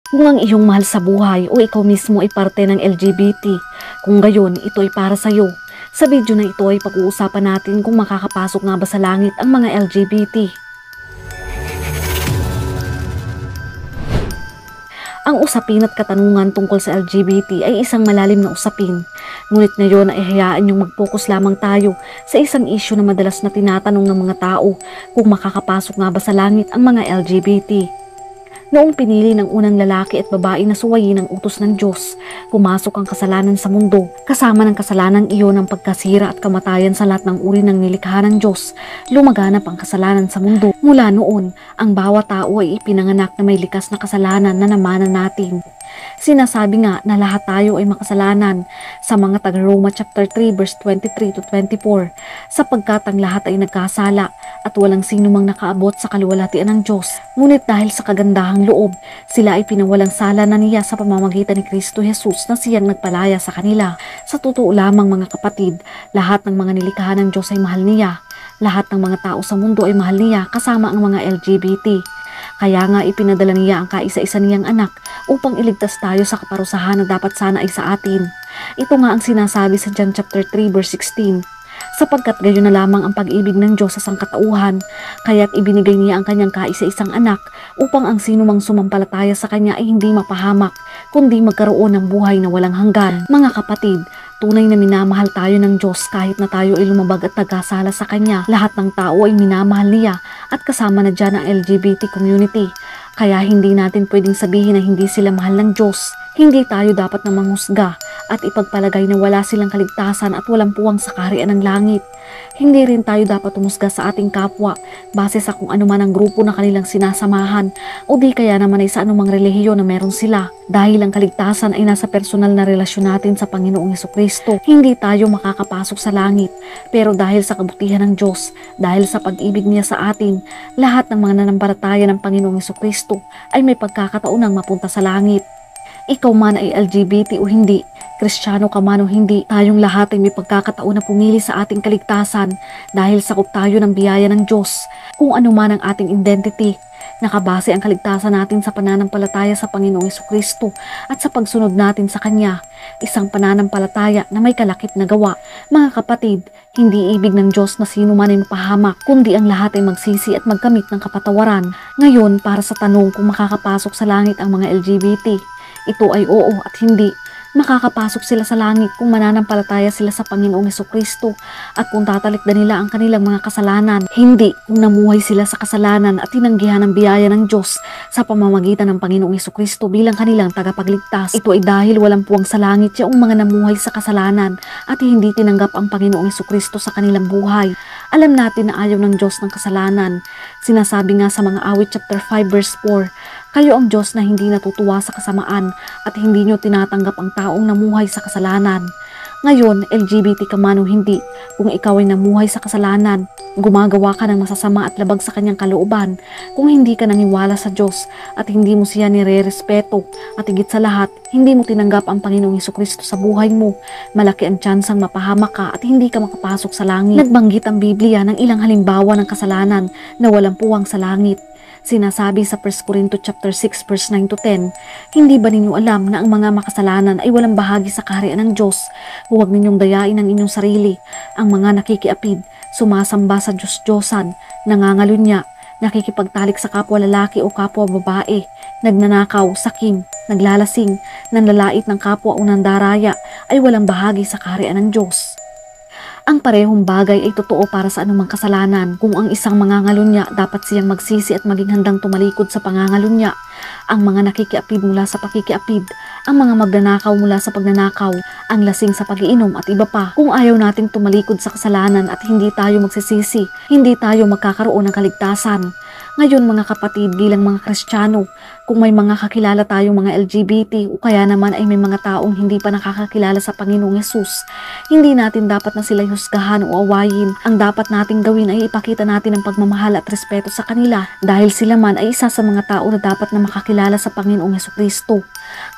Kung ang iyong mahal sa buhay o ikaw mismo ay parte ng LGBT, kung gayon ito ay para sa iyo. Sa video na ito ay pag-uusapan natin kung makakapasok nga ba sa langit ang mga LGBT. Ang usapin at katanungan tungkol sa LGBT ay isang malalim na usapin. Ngunit ngayon ay hayaan niyong mag-focus lamang tayo sa isang issue na madalas na tinatanong ng mga tao kung makakapasok nga ba sa langit ang mga LGBT. Noong pinili ng unang lalaki at babae na suwayin ang utos ng Diyos, pumasok ang kasalanan sa mundo. Kasama ng kasalanang iyon ang pagkasira at kamatayan sa lahat ng uri ng nilikha ng Diyos. Lumaganap ang kasalanan sa mundo. Mula noon, ang bawat tao ay ipinanganak na may likas na kasalanan na namanan natin. Sinasabi nga na lahat tayo ay makasalanan sa mga taga-Roma chapter 3 verse 23 to 24, sapagkat ang lahat ay nagkasala at walang sino mang nakaabot sa kaluwalhatian ng Diyos. Ngunit dahil sa kagandahang loob, sila ay pinawalang sala na niya sa pamamagitan ni Kristo Jesus na siyang nagpalaya sa kanila. Sa totoo lamang mga kapatid, lahat ng mga nilikha ng Diyos ay mahal niya. Lahat ng mga tao sa mundo ay mahal niya, kasama ang mga LGBT. Kaya nga ipinadala niya ang kaisa-isa niyang anak upang iligtas tayo sa kaparusahan na dapat sana ay sa atin. Ito nga ang sinasabi sa John chapter 3 verse 16. Sapagkat gayon na lamang ang pag-ibig ng Diyos sa sangkatauhan, kaya't ibinigay niya ang kanyang kaisa-isang anak upang ang sino mang sumampalataya sa kanya ay hindi mapahamak, kundi magkaroon ng buhay na walang hanggan. Mga kapatid, tunay na minamahal tayo ng Diyos kahit na tayo ay lumabag at nagkasala sa Kanya. Lahat ng tao ay minamahal niya at kasama na dyan ang LGBT community. Kaya hindi natin pwedeng sabihin na hindi sila mahal ng Diyos. Hindi tayo dapat na manghusga at ipagpalagay na wala silang kaligtasan at walang puwang sa kaharian ng langit. Hindi rin tayo dapat umusga sa ating kapwa base sa kung ano man ang grupo na kanilang sinasamahan o di kaya naman ay sa anumang relihiyon na meron sila. Dahil ang kaligtasan ay nasa personal na relasyon natin sa Panginoong Hesukristo, hindi tayo makakapasok sa langit. Pero dahil sa kabutihan ng Diyos, dahil sa pag-ibig niya sa atin, lahat ng mga nanampalataya ng Panginoong Hesukristo ay may pagkakataon ng mapunta sa langit. Ikaw man ay LGBT o hindi, Kristiyano ka man o hindi, tayong lahat ay may pagkakataon na pumili sa ating kaligtasan dahil sakop tayo ng biyaya ng Diyos. Kung ano man ang ating identity, nakabase ang kaligtasan natin sa pananampalataya sa Panginoong Hesukristo at sa pagsunod natin sa Kanya, isang pananampalataya na may kalakip na gawa. Mga kapatid, hindi ibig ng Diyos na sino man ay mapahamak, kundi ang lahat ay magsisi at magkamit ng kapatawaran. Ngayon, para sa tanong kung makakapasok sa langit ang mga LGBT, ito ay oo at hindi. Makakapasok sila sa langit kung mananampalataya sila sa Panginoong Hesukristo at kung tatalikdan nila ang kanilang mga kasalanan. Hindi kung namuhay sila sa kasalanan at tinanggihan ang biyaya ng Diyos sa pamamagitan ng Panginoong Hesukristo bilang kanilang tagapagligtas. Ito ay dahil walang puwang sa langit yung mga namuhay sa kasalanan at hindi tinanggap ang Panginoong Hesukristo sa kanilang buhay. Alam natin na ayaw ng Diyos ng kasalanan. Sinasabi nga sa mga awit chapter 5 verse 4, kayo ang Diyos na hindi natutuwa sa kasamaan at hindi nyo tinatanggap ang taong namuhay sa kasalanan. Ngayon, LGBT ka man o hindi, kung ikaw ay namuhay sa kasalanan, gumagawa ka ng masasama at labag sa kanyang kalooban, kung hindi ka naniwala sa Diyos at hindi mo siya nire-respeto at higit sa lahat, hindi mo tinanggap ang Panginoong Hesukristo sa buhay mo, malaki ang tsansang mapahamak ka at hindi ka makapasok sa langit. Nagbanggit ang Biblia ng ilang halimbawa ng kasalanan na walang puwang sa langit. Sinasabi sa 1 Corinto chapter 6 verse 9 to 10, hindi ba ninyo alam na ang mga makasalanan ay walang bahagi sa kaharian ng Diyos? Huwag ninyong dayain ang inyong sarili. Ang mga nakikiapid, sumasamba sa Diyos-Diyosan, nangangalunya, nakikipagtalik sa kapwa lalaki o kapwa babae, nagnanakaw, sakim, naglalasing, nanlalait ng kapwa o nandaraya ay walang bahagi sa kaharian ng Diyos. Ang parehong bagay ay totoo para sa anumang kasalanan. Kung ang isang mangangalunya, dapat siyang magsisi at maging handang tumalikod sa pangangalunya. Ang mga nakikiapid mula sa pakikiapid, ang mga magnanakaw mula sa pagnanakaw, ang lasing sa pag-iinom at iba pa. Kung ayaw nating tumalikod sa kasalanan at hindi tayo magsisisi, hindi tayo magkakaroon ng kaligtasan. Ngayon mga kapatid, bilang mga Kristiyano, kung may mga kakilala tayong mga LGBT o kaya naman ay may mga taong hindi pa nakakakilala sa Panginoong Hesus, hindi natin dapat na sila'y husgahan o awayin. Ang dapat nating gawin ay ipakita natin ang pagmamahal at respeto sa kanila dahil sila man ay isa sa mga tao na dapat na makakilala sa Panginoong Hesukristo.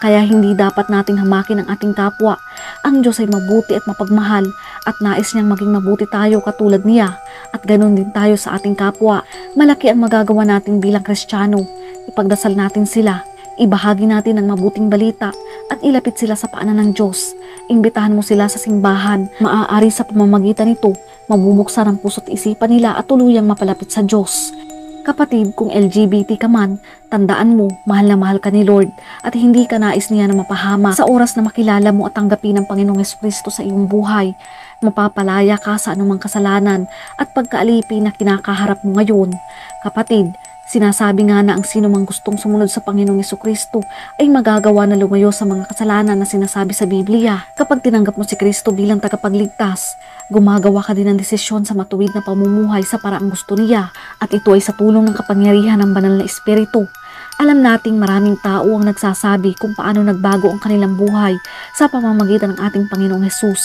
Kaya hindi dapat nating hamakin ang ating kapwa. Ang Diyos ay mabuti at mapagmahal at nais niyang maging mabuti tayo katulad niya at ganoon din tayo sa ating kapwa. Malaki ang magagawa natin bilang Kristiyano. Ipagdasal natin sila, Ibahagi natin ang mabuting balita at ilapit sila sa paanan ng Diyos. Imbitahan mo sila sa simbahan. Maaari sa pamamagitan nito, mabubuksan ang puso't isipan nila at tuluyang mapalapit sa Diyos. Kapatid, kung LGBT ka man, tandaan mo, mahal na mahal ka ni Lord at hindi ka nais niya na mapahama. Sa oras na makilala mo at tanggapin ang Panginoong Jesucristo sa iyong buhay, mapapalaya ka sa anumang kasalanan at pagkaalipin na kinakaharap mo ngayon. Kapatid, sinasabi nga na ang sino mang gustong sumunod sa Panginoong Jesucristo ay magagawa na lumayo sa mga kasalanan na sinasabi sa Biblia. Kapag tinanggap mo si Kristo bilang tagapagligtas, gumagawa ka din ng desisyon sa matuwid na pamumuhay sa paraang gusto niya at ito ay sa tulong ng kapangyarihan ng banal na Espiritu. Alam nating maraming tao ang nagsasabi kung paano nagbago ang kanilang buhay sa pamamagitan ng ating Panginoong Hesus.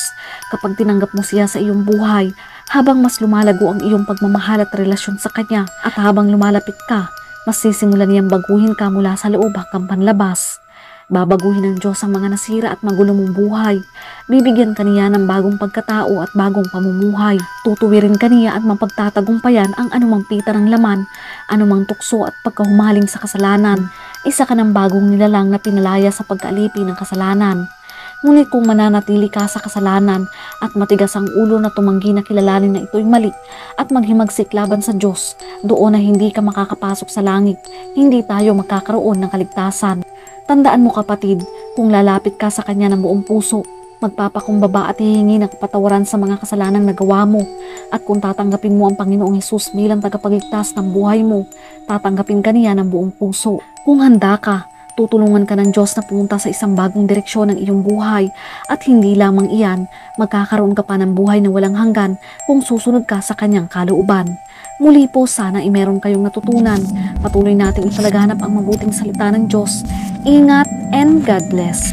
Kapag tinanggap mo siya sa iyong buhay, habang mas lumalago ang iyong pagmamahal at relasyon sa Kanya at habang lumalapit ka, mas sisimulan niyang baguhin ka mula sa loob hanggang panlabas. Babaguhin ng Diyos ang mga nasira at magulo mong buhay. Bibigyan ka niya ng bagong pagkatao at bagong pamumuhay. Tutuwirin ka niya at mapagtatagumpayan ang anumang pita ng laman, anumang tukso at pagkahumaling sa kasalanan. Isa ka ng bagong nilalang na pinalaya sa pagkaalipi ng kasalanan. Ngunit kung mananatili ka sa kasalanan at matigas ang ulo na tumanggi na kilalanin na ito'y mali at maghimagsik laban sa Diyos, doon na hindi ka makakapasok sa langit, hindi tayo magkakaroon ng kaligtasan. Tandaan mo kapatid, kung lalapit ka sa Kanya ng buong puso, magpapakumbaba at hihingi ng kapatawaran sa mga kasalanang nagawa mo. At kung tatanggapin mo ang Panginoong Hesus bilang tagapagligtas ng buhay mo, tatanggapin ka niya ng buong puso. Kung handa ka, tutulungan ka ng Diyos na pumunta sa isang bagong direksyon ng iyong buhay at hindi lamang iyan, magkakaroon ka pa ng buhay na walang hanggan kung susunod ka sa Kanyang kalooban. Muli po sana ay meron kayong natutunan. Patuloy nating ipalaganap ang mabuting salita ng Diyos. Ingat and God bless.